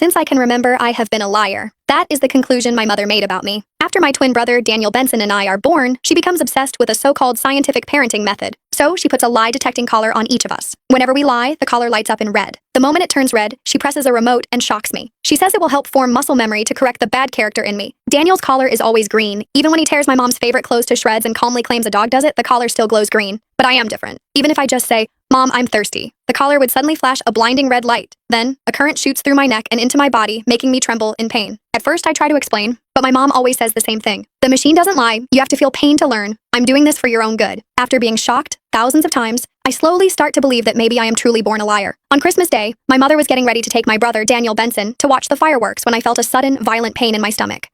Since I can remember, I have been a liar. That is the conclusion my mother made about me. After my twin brother, Daniel Benson, and I are born, she becomes obsessed with a so-called scientific parenting method. So she puts a lie-detecting collar on each of us. Whenever we lie, the collar lights up in red. The moment it turns red, she presses a remote and shocks me. She says it will help form muscle memory to correct the bad character in me. Daniel's collar is always green. Even when he tears my mom's favorite clothes to shreds and calmly claims a dog does it, the collar still glows green. But I am different. Even if I just say, "Mom, I'm thirsty," the collar would suddenly flash a blinding red light. Then, a current shoots through my neck and into my body, making me tremble in pain. At first, I try to explain, but my mom always says the same thing. The machine doesn't lie. You have to feel pain to learn. I'm doing this for your own good. After being shocked thousands of times, I slowly start to believe that maybe I am truly born a liar. On Christmas Day, my mother was getting ready to take my brother, Daniel Benson, to watch the fireworks when I felt a sudden, violent pain in my stomach.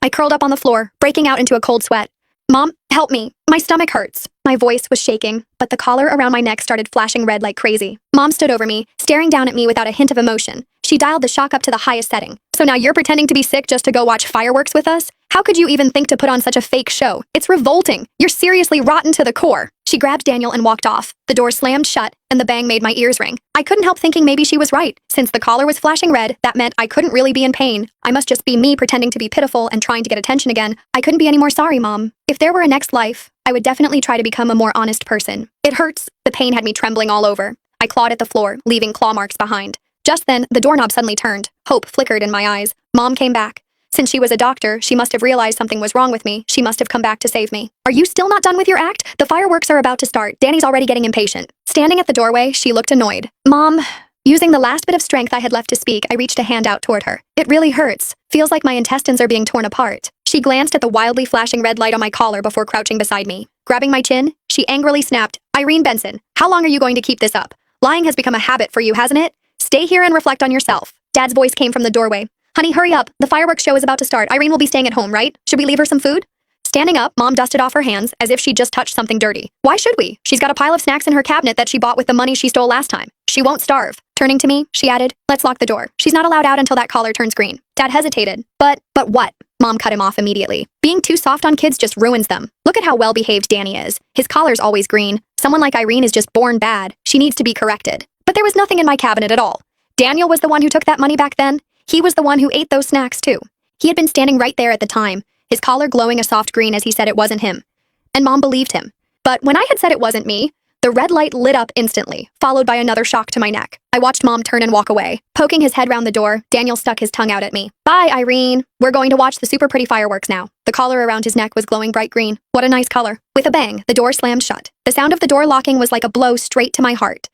I curled up on the floor, breaking out into a cold sweat. "Mom, help me. My stomach hurts." My voice was shaking, but the collar around my neck started flashing red like crazy. Mom stood over me, staring down at me without a hint of emotion. She dialed the shock up to the highest setting. "So now you're pretending to be sick just to go watch fireworks with us? How could you even think to put on such a fake show? It's revolting. You're seriously rotten to the core." She grabbed Daniel and walked off. The door slammed shut, and the bang made my ears ring. I couldn't help thinking maybe she was right. Since the collar was flashing red, that meant I couldn't really be in pain. I must just be me pretending to be pitiful and trying to get attention again. I couldn't be any more sorry, Mom. If there were a next life, I would definitely try to become a more honest person. It hurts. The pain had me trembling all over. I clawed at the floor, leaving claw marks behind. Just then, the doorknob suddenly turned. Hope flickered in my eyes. Mom came back. Since she was a doctor, she must have realized something was wrong with me. She must have come back to save me. "Are you still not done with your act? The fireworks are about to start. Danny's already getting impatient." Standing at the doorway, she looked annoyed. "Mom..." Using the last bit of strength I had left to speak, I reached a hand out toward her. "It really hurts. Feels like my intestines are being torn apart." She glanced at the wildly flashing red light on my collar before crouching beside me. Grabbing my chin, she angrily snapped, "Irene Benson, how long are you going to keep this up? Lying has become a habit for you, hasn't it? Stay here and reflect on yourself." Dad's voice came from the doorway. "Honey, hurry up. The fireworks show is about to start. Irene will be staying at home, right? Should we leave her some food?" Standing up, Mom dusted off her hands as if she'd just touched something dirty. "Why should we? She's got a pile of snacks in her cabinet that she bought with the money she stole last time. She won't starve." Turning to me, she added, "Let's lock the door. She's not allowed out until that collar turns green." Dad hesitated. But what?" Mom cut him off immediately. "Being too soft on kids just ruins them. Look at how well-behaved Danny is. His collar's always green. Someone like Irene is just born bad. She needs to be corrected." But there was nothing in my cabinet at all. Daniel was the one who took that money back then. He was the one who ate those snacks too. He had been standing right there at the time, his collar glowing a soft green as he said it wasn't him. And Mom believed him. But when I had said it wasn't me, the red light lit up instantly, followed by another shock to my neck. I watched Mom turn and walk away. Poking his head round the door, Daniel stuck his tongue out at me. "Bye, Irene. We're going to watch the super pretty fireworks now." The collar around his neck was glowing bright green. What a nice color. With a bang, the door slammed shut. The sound of the door locking was like a blow straight to my heart.